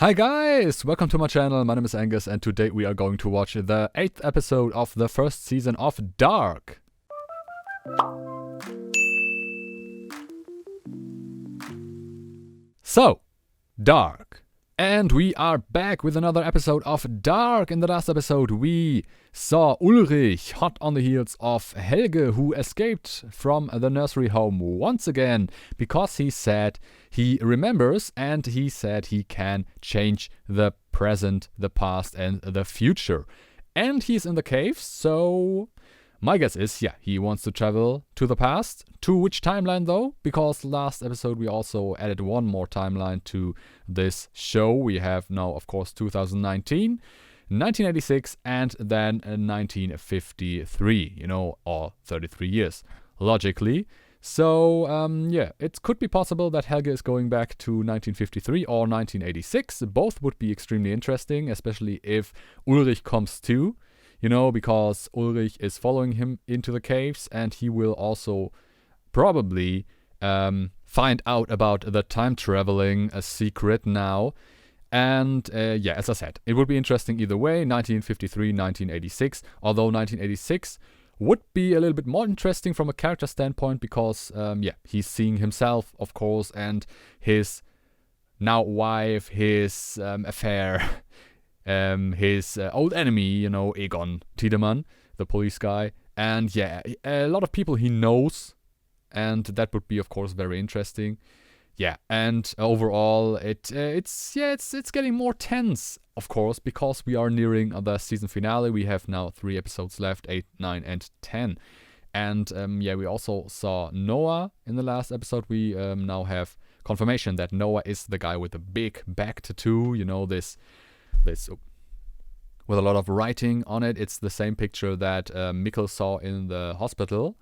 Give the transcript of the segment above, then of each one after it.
Hi guys, welcome to my channel. My name is Angus and today we are going to watch the 8th episode of the first season of Dark. So, Dark. And we are back with another episode of Dark. In the last episode we saw Ulrich hot on the heels of Helge, who escaped from the nursery home once again because he said he remembers and he said he can change the present, the past and the future. And he's in the cave, so my guess is, he wants to travel to the past. To which timeline though? Because last episode we also added one more timeline to this show. We have now, of course, 2019, 1986, and then 1953, all 33 years, logically. So, it could be possible that Helge is going back to 1953 or 1986. Both would be extremely interesting, especially if Ulrich comes too. Because Ulrich is following him into the caves and he will also probably find out about the time traveling secret now. And as I said, it would be interesting either way, 1953, 1986, although 1986 would be a little bit more interesting from a character standpoint because, he's seeing himself, of course, and his now wife, his affair. His old enemy, Egon Tiedemann, the police guy, and a lot of people he knows, and that would be, of course, very interesting. And overall, it's getting more tense, of course, because we are nearing the season finale. We have now 3 episodes left, 8, 9, and 10. And we also saw Noah in the last episode. We now have confirmation that Noah is the guy with the big back tattoo, this with a lot of writing on it. It's the same picture that Mikkel saw in the hospital.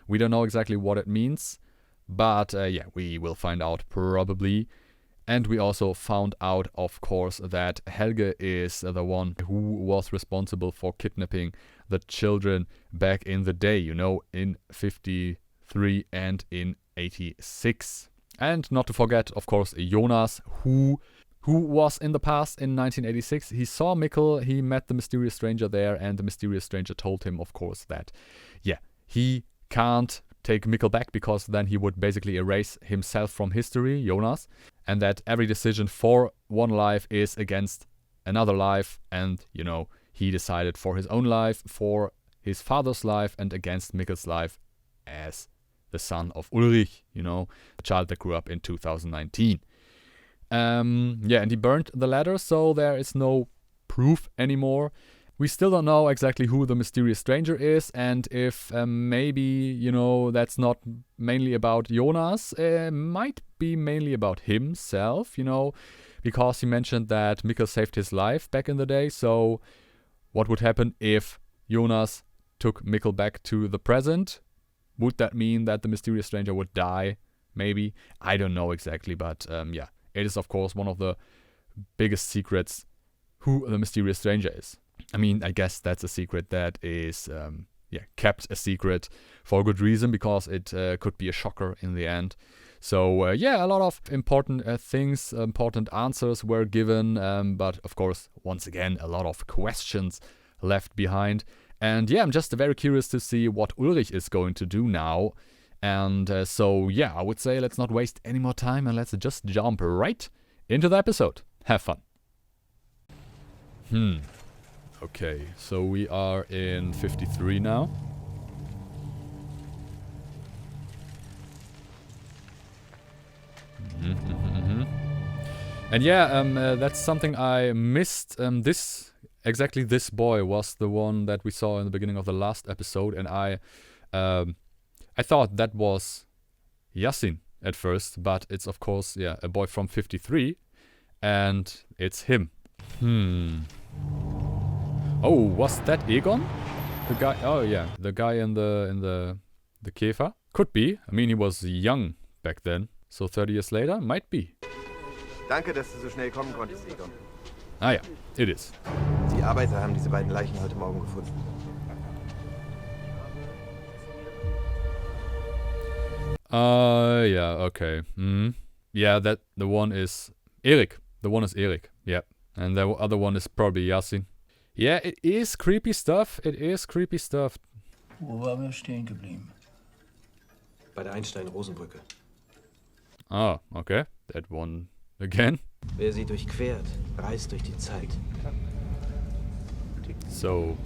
We don't know exactly what it means, but we will find out probably. And we also found out, of course, that Helge is the one who was responsible for kidnapping the children back in the day, in 53 and in 86. And not to forget, of course, Jonas, who was in the past in 1986. He saw Mikkel, he met the mysterious stranger there, and the mysterious stranger told him, of course, that, he can't take Mikkel back because then he would basically erase himself from history, Jonas, and that every decision for one life is against another life, and, he decided for his own life, for his father's life, and against Mikkel's life as the son of Ulrich, the child that grew up in 2019. And he burned the letter, so there is no proof anymore. We still don't know exactly who the mysterious stranger is, and if maybe, that's not mainly about Jonas, might be mainly about himself, because he mentioned that Mikkel saved his life back in the day. So what would happen if Jonas took Mikkel back to the present? Would that mean that the mysterious stranger would die? Maybe. I don't know exactly, but it is, of course, one of the biggest secrets who the mysterious stranger is. I mean, I guess that's a secret that is kept a secret for a good reason, because it could be a shocker in the end. So, a lot of important things, important answers were given, but, of course, once again, a lot of questions left behind. And, I'm just very curious to see what Ulrich is going to do now. And I would say let's not waste any more time and let's just jump right into the episode. Have fun. Okay, so we are in 53 now. And that's something I missed. Exactly this boy was the one that we saw in the beginning of the last episode, and I thought that was Yassin at first, but it's, of course, a boy from 53, and it's him. Oh, was that Egon? The guy? Oh yeah, the guy in the Käfer? Could be. I mean, he was young back then, so 30 years later, might be. Danke, dass du so schnell kommen konntest, Egon. Ah ja, it is. Die Arbeiter haben diese beiden Leichen heute Morgen gefunden. Okay. Yeah, that the one is Erik. The one is Erik. Yeah. And the other one is probably Yasin. Yeah, it is creepy stuff. It is creepy stuff. Wo waren wir stehen geblieben? Bei der Einstein-Rosenbrücke. Oh, okay. That one again. Wer sie durchquert, reist durch die Zeit. So.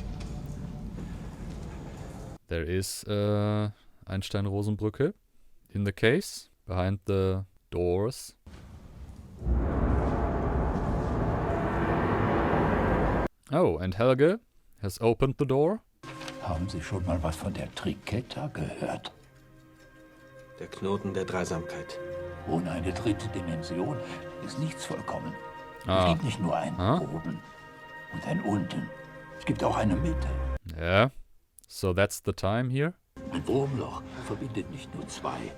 There is Einstein-Rosenbrücke in the case, behind the doors. Oh, and Helge has opened the door. Haben Sie schon mal was von der Triketta gehört? Der Knoten der Dreisamkeit. Ohne eine dritte Dimension ist nichts vollkommen. Ah. Es gibt nicht nur ein oben und ein unten. Es gibt auch eine Mitte. Yeah. So that's the time here. Ein Wurmloch verbindet nicht nur zwei,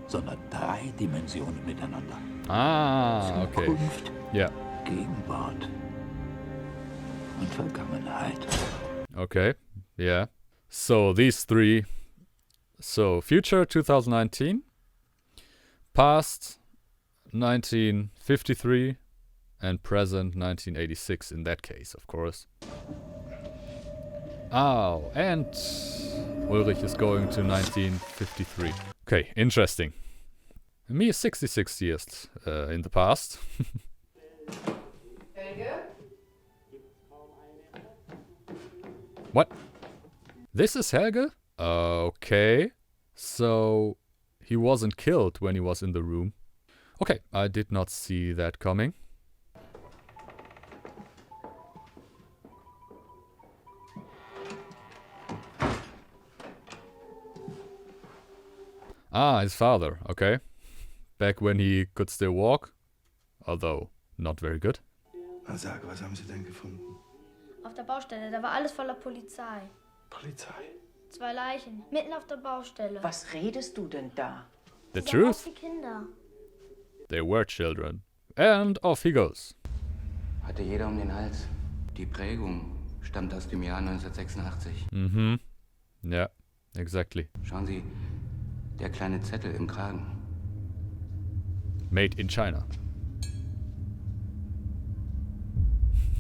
sondern 3 Dimensionen miteinander. Ah, okay. Zukunft, Yeah. Gegenwart und Vergangenheit. Okay. Yeah. So these 3. So future 2019, past 1953, and present 1986 in that case, of course. Oh, and Ulrich is going to 1953. Okay, interesting. Me is 66 years in the past. What? This is Helge? Okay. So he wasn't killed when he was in the room. Okay, I did not see that coming. Ah, his father, okay. Back when he could still walk. Although, not very good. Na sag, was haben Sie denn gefunden? Auf der Baustelle, da war alles voller Polizei. Polizei? 2 Leichen, mitten auf der Baustelle. Was redest du denn da? The Die sahen aus truth? wie Kinder. They were children. And off he goes. Hatte jeder um den Hals. Die Prägung stammt aus dem Jahr 1986. Mhm. Yeah, exactly. Schauen Sie, der kleine Zettel im Kragen. Made in China.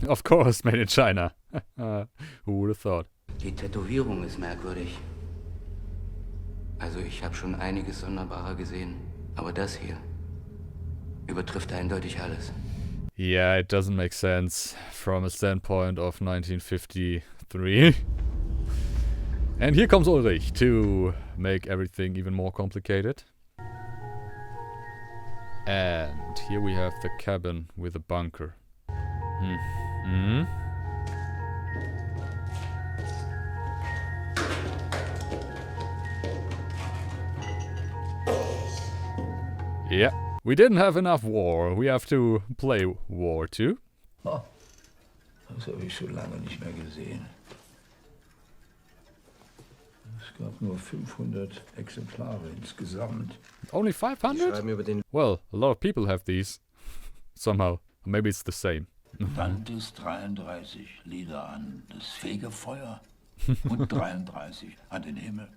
Of course, made in China. Who would have thought? Die Tätowierung ist merkwürdig. Also ich habe schon einiges Sonderbarer gesehen, aber das hier übertrifft eindeutig alles. Yeah, it doesn't make sense from a standpoint of 1953. And here comes Ulrich to make everything even more complicated. And here we have the cabin with a bunker. Hmm. Yeah, we didn't have enough war. We have to play war too. Oh, das habe ich schon lange nicht mehr gesehen. Es gab nur 500 Exemplare insgesamt. Only Die 500? schreiben über den Well, a lot of people have these. Somehow. Maybe it's the same. Dantes 33 Lieder an das Fegefeuer und 33 an den Himmel.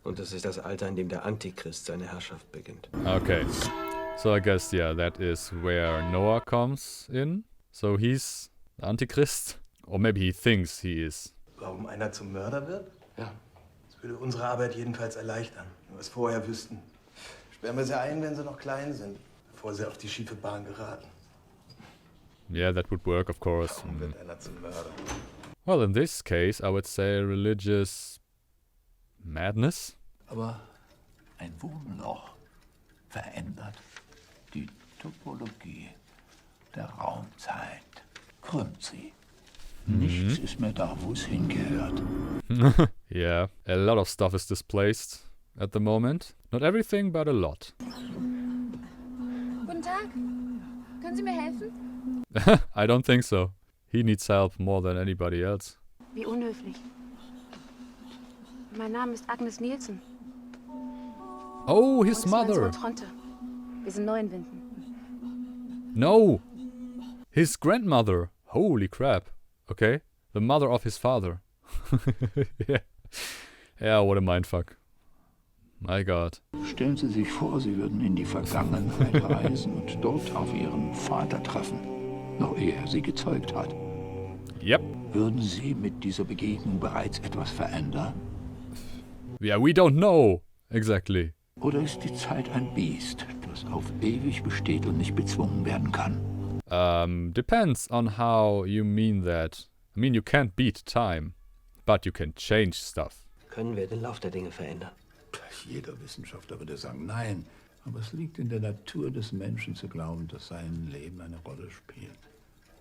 Und das ist das Alter, in dem der Antichrist seine Herrschaft beginnt. Okay. So I guess, yeah, that is where Noah comes in. So he's the Antichrist. Or maybe he thinks he is. Warum einer zum Mörder wird? Ja. Das würde unsere Arbeit jedenfalls erleichtern, wenn wir es vorher wüssten. Sperren wir sie ein, wenn sie noch klein sind, bevor sie auf die schiefe Bahn geraten. Yeah, that would work, of course. Warum wird einer zum Mörder? Well, in this case, I would say religious madness. Aber ein Wurmloch verändert die Topologie der Raumzeit, krümmt sie. Nichts ist mehr da, wo es hingehört. Yeah, a lot of stuff is displaced at the moment. Not everything, but a lot. Guten Tag. Können Sie mir helfen? I don't think so. He needs help more than anybody else. Wie unhöflich. Mein Name ist Agnes Nielsen. Oh, his Und das ist mein mother. Sohn Tronte. Wir sind neu in Winden. No! His grandmother. Holy crap. Okay. The mother of his father. Yeah. Yeah, what a mindfuck. My God. Stellen Sie sich vor, Sie würden in die Vergangenheit reisen und dort auf Ihren Vater treffen, noch ehe er Sie gezeugt hat. Yep. Würden Sie mit dieser Begegnung bereits etwas verändern? Yeah, we don't know. Exactly. Oder ist die Zeit ein Biest, das auf ewig besteht und nicht bezwungen werden kann? Depends on how you mean that. I mean, you can't beat time, but you can change stuff. Können wir den Lauf der Dinge verändern? Jeder Wissenschaftler würde sagen, nein. Aber es liegt in der Natur des Menschen zu glauben, dass sein Leben eine Rolle spielt.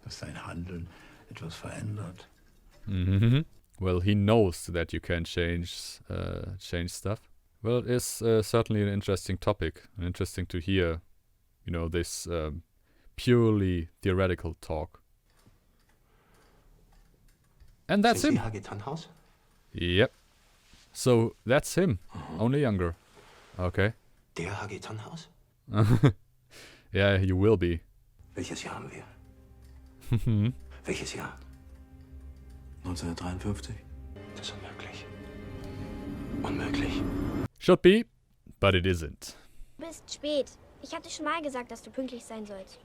Dass sein Handeln etwas verändert. Mm-hmm. Well, he knows that you can change stuff. Well, it is certainly an interesting topic. And interesting to hear, you know, this purely theoretical talk. And that's him. HG Tannhaus? Yep. So that's him. Only younger. Okay. Der HG Tannhaus? Yeah, you will be. Welches Jahr haben wir? Welches Jahr? 1953. Das ist unmöglich. Unmöglich. Should be, but it isn't. Du bist spät. Ich hatte schon mal gesagt, dass du pünktlich sein sollst.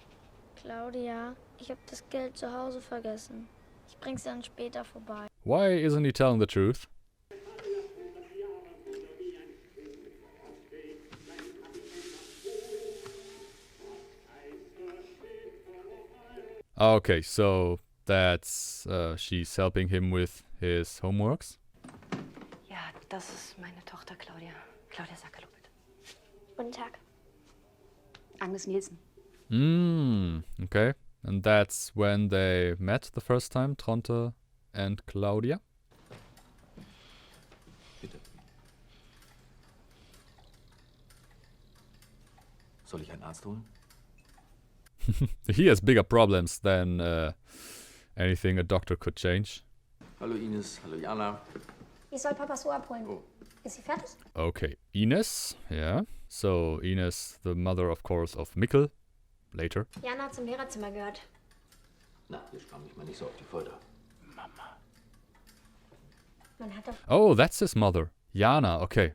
Claudia, ich habe das Geld zu Hause vergessen. Ich bring's dann später vorbei. Why isn't he telling the truth? Okay, so that's she's helping him with his homeworks. Ja, das ist meine Tochter Claudia. Claudia Sackerloh, bitte. Guten Tag. Agnes Nielsen. Okay. And that's when they met the first time, Tronte and Claudia. Bitte. Soll ich einen Arzt holen? He has bigger problems than anything a doctor could change. Hallo Ines, hallo Jana. Ich soll Papas Uhr abholen. Oh. Ist sie fertig? Okay, Ines, yeah. So Ines, the mother, of course, of Mikkel. Later. Jana hat zum Lehrerzimmer gehört. Na, hier spann mich mal nicht so auf die Folter. Mama. Man hat doch... Oh, that's his mother. Jana, okay.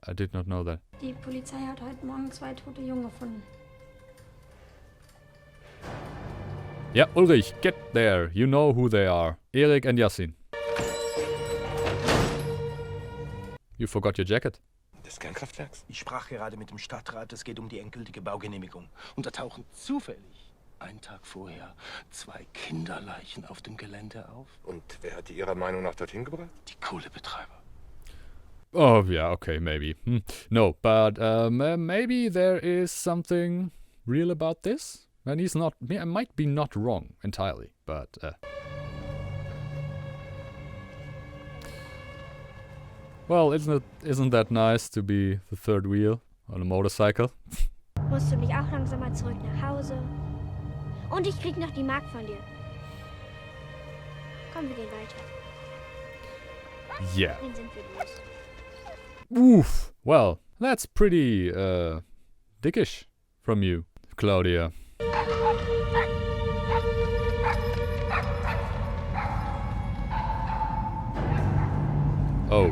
I did not know that. Die Polizei hat heute Morgen 2 tote Jungen gefunden. Yeah, Ulrich, get there. You know who they are. Erik and Yassin. You forgot your jacket. Des Kernkraftwerks? Ich sprach gerade mit dem Stadtrat, es geht um die endgültige Baugenehmigung. Und da tauchen zufällig, einen Tag vorher, 2 Kinderleichen auf dem Gelände auf. Und wer hat die Ihrer Meinung nach dorthin gebracht? Die Kohlebetreiber. Oh, yeah, okay, maybe. No, but maybe there is something real about this. And he's not, I might be not wrong entirely, but... Well, isn't that nice to be the third wheel on a motorcycle? Musst du mich auch langsam mal zurück nach Hause. Und ich krieg noch die Mark von dir. Komm, wir gehen weiter. Yeah. Dann sind wir los. Oof. Well, that's pretty dickish from you, Claudia. Oh.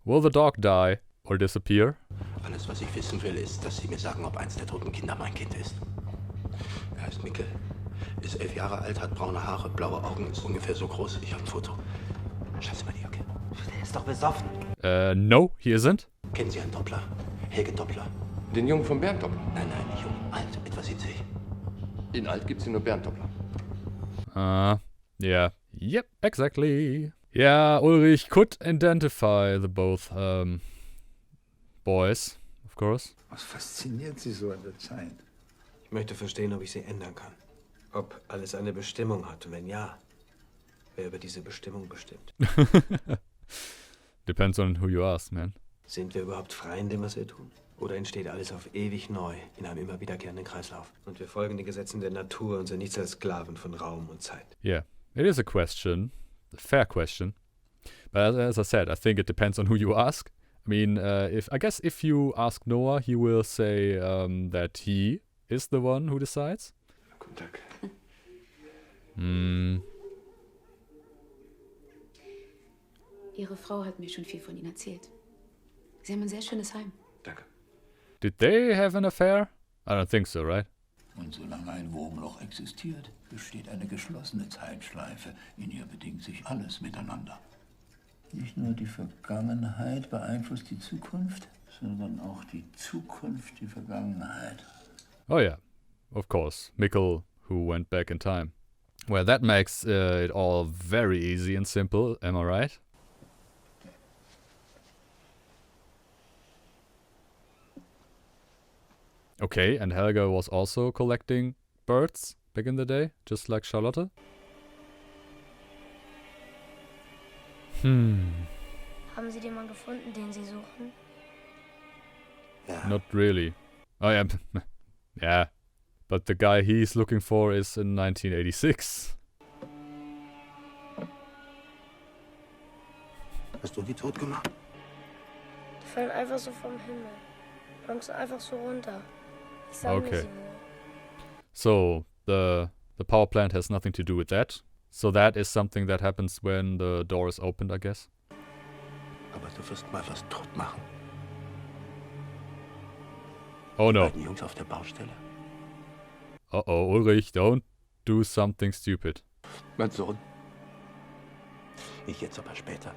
Will the dog die or disappear? Alles, was ich wissen will, ist, dass Sie mir sagen, ob eins der toten Kinder mein Kind ist. Er heißt Mikkel, ist 11 Jahre alt, hat braune Haare, blaue Augen, ist ungefähr so groß. Ich habe ein Foto. Schauen Sie mal die Jacke. Der ist doch besoffen. No, he isn't. Kennen Sie einen Doppler? Helge Doppler. Den Jungen vom Bernd Doppler. Nein, nein, nicht jung. Alt, etwa 70. In alt gibt's hier nur Bernd Doppler. Yeah. Yep, exactly. Yeah, Ulrich could identify the both boys, of course. Was fasziniert Sie so an der Zeit? Ich möchte verstehen, ob ich sie ändern kann. Ob alles eine Bestimmung hat und wenn ja, wer über diese Bestimmung bestimmt. Depends on who you ask, man. Sind wir überhaupt frei in dem, was wir tun? Oder entsteht alles auf ewig neu in einem immer wiederkehrenden Kreislauf? Und wir folgen den Gesetzen der Natur und sind nichts als Sklaven von Raum und Zeit. Yeah, it is a question, a fair question. But as I said, I think it depends on who you ask. I mean, if you ask Noah, he will say that he is the one who decides. Guten Tag. Ihre Frau hat mir schon viel von Ihnen erzählt. Sie haben ein sehr schönes Heim. Danke. Did they have an affair? I don't think so, right? Und solange ein Wurmloch existiert, besteht eine geschlossene Zeitschleife. In ihr bedingt sich alles miteinander. Nicht nur die Vergangenheit beeinflusst die Zukunft, sondern auch die Zukunft die Vergangenheit. Oh yeah, of course. Mikkel, who went back in time. Well, that makes it all very easy and simple, am I right? Okay, and Helga was also collecting birds back in the day, just like Charlotte? Haben Sie den Mann gefunden, den Sie suchen? Ja. Not really. Oh yeah, yeah. But the guy he's looking for is in 1986. Hast du die tot gemacht? Die fallen einfach so vom Himmel. Plumpsen einfach so runter. Ich sammle Okay. sie nur. So, the power plant has nothing to do with that. So that is something that happens when the door is opened, I guess. Aber du wirst mal was tot machen. Oh no. Die beiden Jungs auf der Baustelle. Uh-oh, Ulrich, don't do something stupid. Mein Sohn. Nicht jetzt, aber später.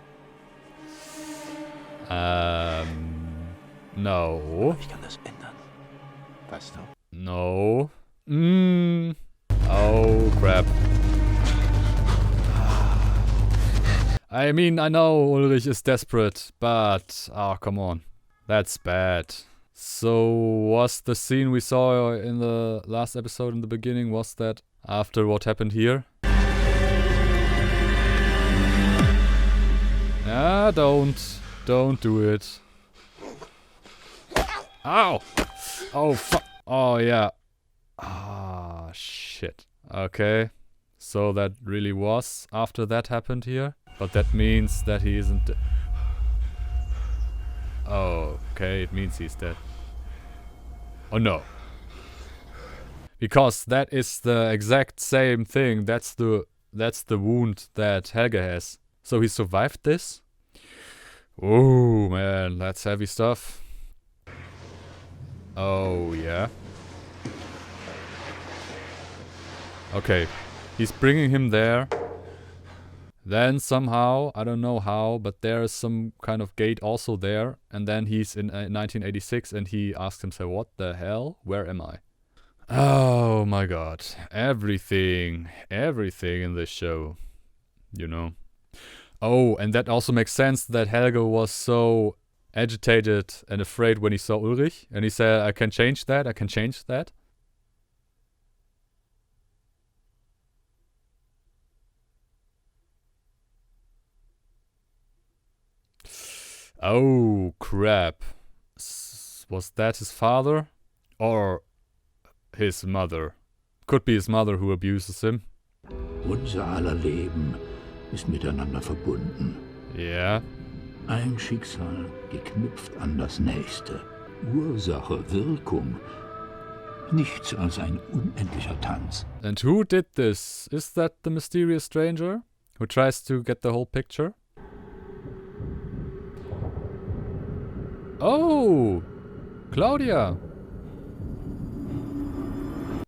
No. Ich kann das ändern. Weißt du? No. Oh, crap. I mean, I know Ulrich is desperate, but... Oh, come on. That's bad. So, was the scene we saw in the last episode in the beginning, was that after what happened here? Ah, don't do it. Ow! Oh, fuck. Oh, yeah. Ah, shit. Okay. So that really was after that happened here. But that means that he isn't... Oh, okay. It means he's dead. Oh, no. Because that is the exact same thing. That's the wound that Helga has. So he survived this? Oh, man. That's heavy stuff. Oh, yeah. Okay. He's bringing him there. Then somehow, I don't know how, but there is some kind of gate also there. And then he's in 1986 and he asks himself, what the hell? Where am I? Oh my god. Everything in this show. You know. Oh, and that also makes sense that Helga was so agitated and afraid when he saw Ulrich. And he said, I can change that. Oh, crap. Was that his father? Or his mother? Could be his mother who abuses him. Unser aller Leben ist miteinander verbunden. Yeah. Ein Schicksal geknüpft an das nächste. Ursache, Wirkung. Nichts als ein unendlicher Tanz. And who did this? Is that the mysterious stranger who tries to get the whole picture? Oh! Claudia!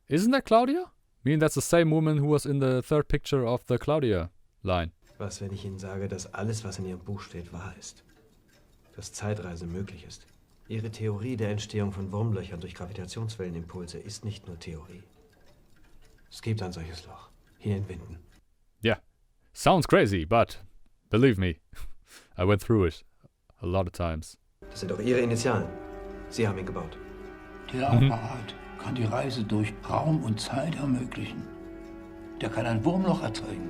Isn't that Claudia? I mean, that's the same woman who was in the third picture of the Claudia line. Was, wenn ich Ihnen sage, dass alles, was in Ihrem Buch steht, wahr ist? Dass Zeitreise möglich ist? Ihre Theorie der Entstehung von Wurmlöchern durch Gravitationswellenimpulse ist nicht nur Theorie. Es gibt ein solches Loch. Hier in Winden. Yeah. Sounds crazy, but believe me, I went through it a lot of times. Das sind auch Ihre Initialen. Sie haben ihn gebaut. Der Apparat kann die Reise durch Raum und Zeit ermöglichen. Der kann ein Wurmloch erzeugen.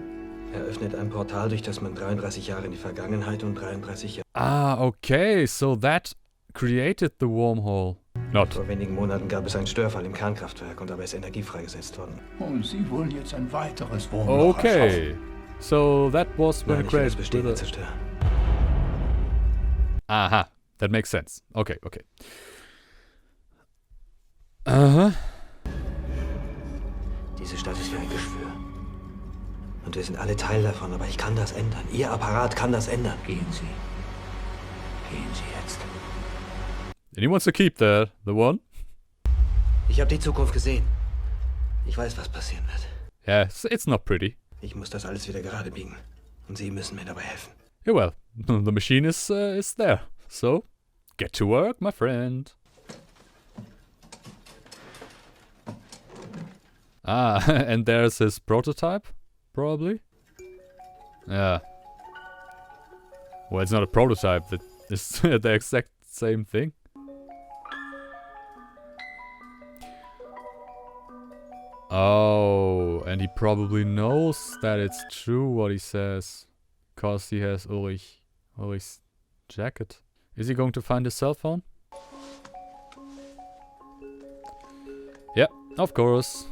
Er öffnet ein Portal, durch das man 33 Jahre in die Vergangenheit und 33 Jahre... Ah, okay, so that created the wormhole. Not. Vor wenigen Monaten gab es einen Störfall im Kernkraftwerk und dabei ist Energie freigesetzt worden. Und Sie wollen jetzt ein weiteres Wurmloch erschaffen. Okay, so that was when Nein, it ich will das created Bestehende zerstören. Aha, that makes sense. Okay. Aha. Diese Stadt ist wie ein Geschwür. Und wir sind alle Teil davon, aber ich kann das ändern. Ihr Apparat kann das ändern. Gehen Sie. Gehen Sie jetzt. And he wants to keep the one. Ich habe die Zukunft gesehen. Ich weiß, was passieren wird. Yeah, it's not pretty. Ich muss das alles wieder gerade biegen. Und Sie müssen mir dabei helfen. Yeah, well, the machine is there. So, get to work, my friend. Ah, and there's his prototype, probably. Yeah. Well, it's not a prototype. That is the exact same thing. Oh, and he probably knows that it's true what he says. Because he has Ulrich's jacket. Is he going to find his cell phone? Yeah, of course.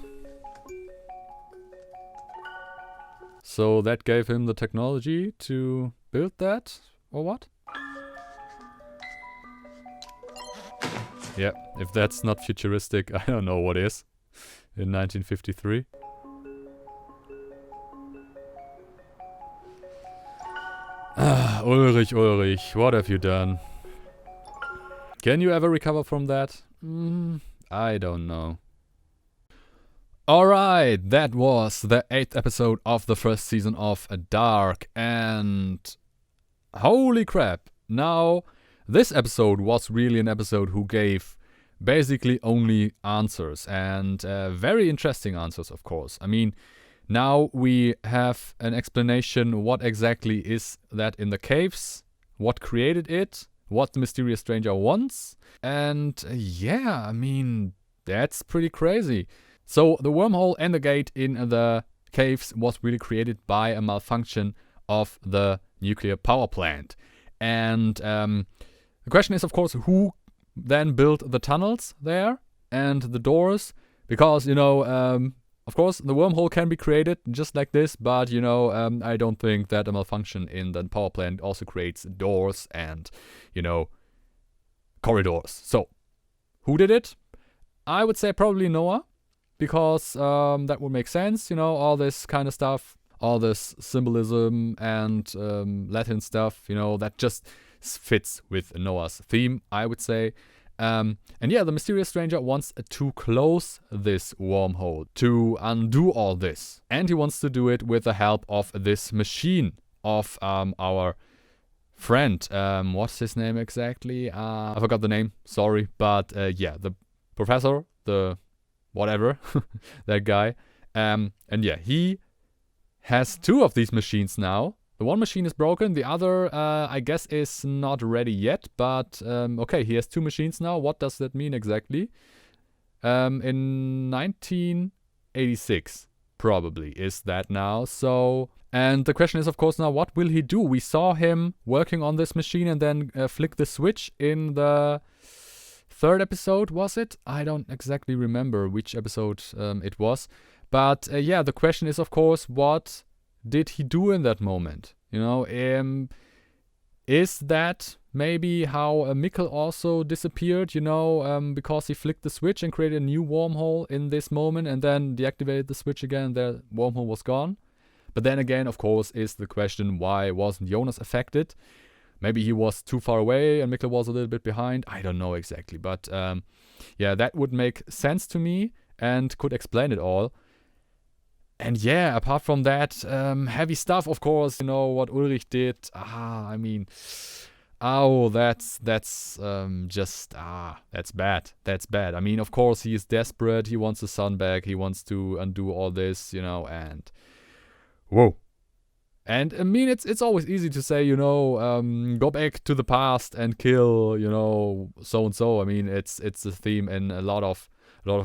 So that gave him the technology to build that, or what? Yeah, if that's not futuristic, I don't know what is. In 1953. Ah, Ulrich, what have you done? Can you ever recover from that? I don't know. Alright, that was the 8th episode of the first season of Dark, and holy crap, now this episode was really an episode who gave basically only answers, and very interesting answers, of course. I mean, now we have an explanation what exactly is that in the caves, what created it, what the mysterious stranger wants, and yeah, I mean, that's pretty crazy. So the wormhole and the gate in the caves was really created by a malfunction of the nuclear power plant. And the question is, of course, who then built the tunnels there and the doors? Because, you know, of course, the wormhole can be created just like this, but, you know, I don't think that a malfunction in the power plant also creates doors and, you know, corridors. So, who did it? I would say probably Noah, because that would make sense, you know, all this kind of stuff, all this symbolism and Latin stuff, you know, that just fits with Noah's theme, I would say. And yeah, the mysterious stranger wants to close this wormhole, to undo all this. And he wants to do it with the help of this machine of our friend. What's his name exactly? I forgot the name, sorry. But yeah, the professor, the whatever, that guy. And yeah, he has 2 of these machines now. The one machine is broken, the other, I guess, is not ready yet, but okay, he has 2 machines now. What does that mean exactly? In 1986, probably, is that now. So, and the question is, of course, now, what will he do? We saw him working on this machine and then flick the switch in the 3rd episode, was it? I don't exactly remember which episode it was. But yeah, the question is, of course, what did he do in that moment? You know, is that maybe how Mikkel also disappeared, you know, because he flicked the switch and created a new wormhole in this moment and then deactivated the switch again and the wormhole was gone? But then again, of course, is the question, why wasn't Jonas affected? Maybe he was too far away and Mikkel was a little bit behind. I don't know exactly. But yeah, that would make sense to me and could explain it all. And yeah, apart from that, heavy stuff, of course, you know, what Ulrich did. I mean, that's bad. That's bad. I mean, of course, he is desperate. He wants his son back. He wants to undo all this, you know, and whoa. And I mean, it's always easy to say, you know, go back to the past and kill, you know, so and so. I mean, it's a theme in a lot of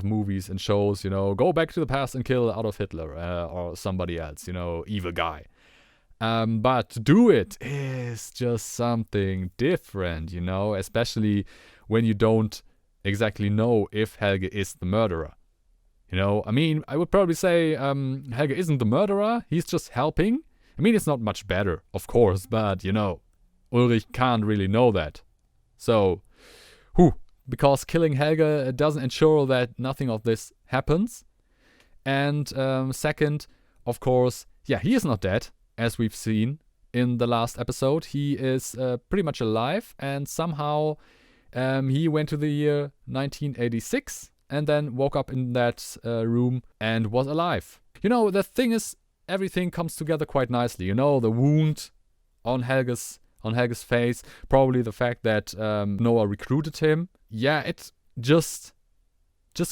movies and shows, you know, go back to the past and kill Adolf Hitler or somebody else, you know, evil guy. But to do it is just something different, you know, especially when you don't exactly know if Helge is the murderer. You know, I mean, I would probably say Helge isn't the murderer, he's just helping. I mean, it's not much better, of course, but, you know, Ulrich can't really know that. So, because killing Helge doesn't ensure that nothing of this happens. And second, of course, yeah, he is not dead, as we've seen in the last episode. He is pretty much alive, and somehow He went to the year 1986 and then woke up in that room and was alive. You know, the thing is, everything comes together quite nicely. You know, the wound on Helge's face, probably the fact that Noah recruited him. Yeah, it just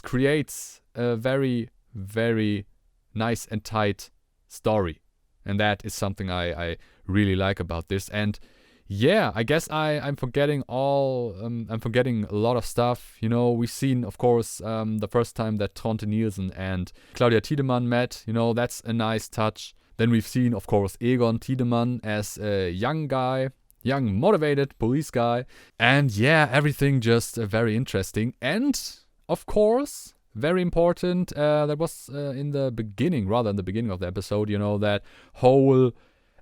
creates a very, very nice and tight story. And that is something I really like about this. And yeah, I guess I'm forgetting I'm forgetting a lot of stuff. You know, we've seen, of course, the first time that Tronte Nielsen and Claudia Tiedemann met. You know, that's a nice touch. Then we've seen, of course, Egon Tiedemann as a young guy, young, motivated police guy. And yeah, everything just very interesting. And, of course, very important, that was in the beginning of the episode, you know, that whole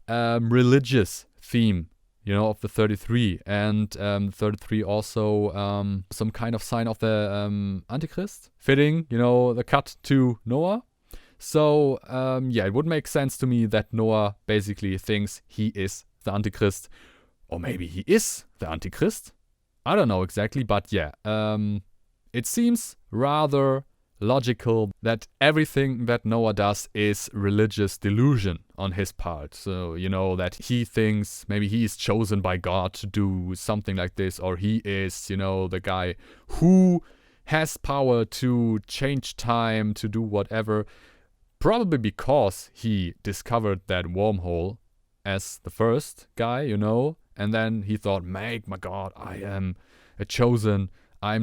religious theme, you know, of the 33. And 33 also some kind of sign of the Antichrist. Fitting, you know, the cut to Noah. So, yeah, it would make sense to me that Noah basically thinks he is the Antichrist. Or maybe he is the Antichrist. I don't know exactly, but yeah. It seems rather logical that everything that Noah does is religious delusion on his part. So, you know, that he thinks maybe he is chosen by God to do something like this, or he is, you know, the guy who has power to change time, to do whatever. Probably because he discovered that wormhole as the first guy, you know, and then he thought, my God, I'm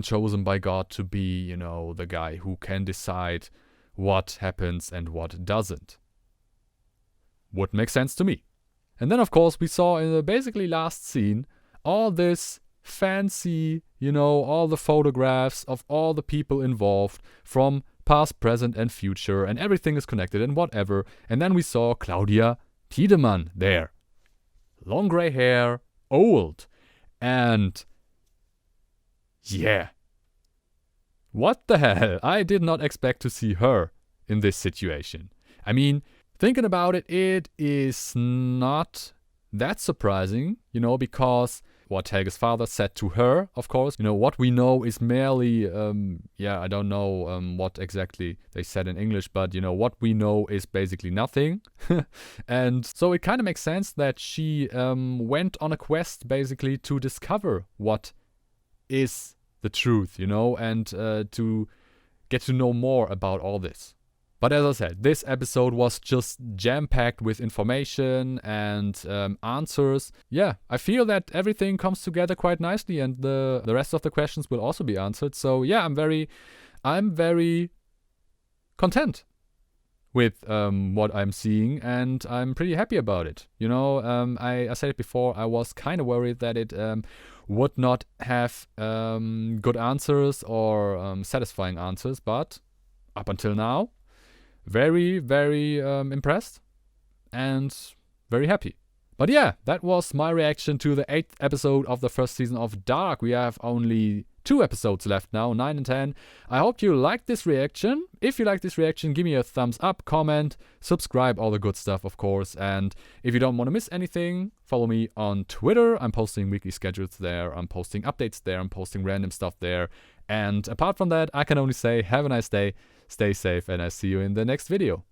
chosen by God to be, you know, the guy who can decide what happens and what doesn't. Would make sense to me. And then, of course, we saw in the basically last scene all this fancy, you know, all the photographs of all the people involved from past, present, and future, and everything is connected and whatever. And then we saw Claudia Tiedemann there. Long gray hair, old, and yeah. What the hell? I did not expect to see her in this situation. I mean, thinking about it, it is not that surprising, you know, because what Helge's father said to her, of course, you know, what we know is merely, I don't know what exactly they said in English, but, you know, what we know is basically nothing. And so it kind of makes sense that she went on a quest basically to discover what is the truth, you know, and to get to know more about all this. But as I said, this episode was just jam-packed with information and answers. Yeah, I feel that everything comes together quite nicely, and the rest of the questions will also be answered. So yeah, I'm very content with what I'm seeing, and I'm pretty happy about it. You know, I said it before, I was kind of worried that it would not have good answers or satisfying answers, but up until now, very, very impressed and very happy. But yeah, that was my reaction to the 8th episode of the first season of Dark. We have only 2 episodes left now, 9 and 10. I hope you liked this reaction. If you like this reaction, give me a thumbs up, comment, subscribe, all the good stuff, of course. And if you don't want to miss anything, follow me on Twitter. I'm posting weekly schedules there. I'm posting updates there. I'm posting random stuff there. And apart from that, I can only say have a nice day, stay safe, and I see you in the next video.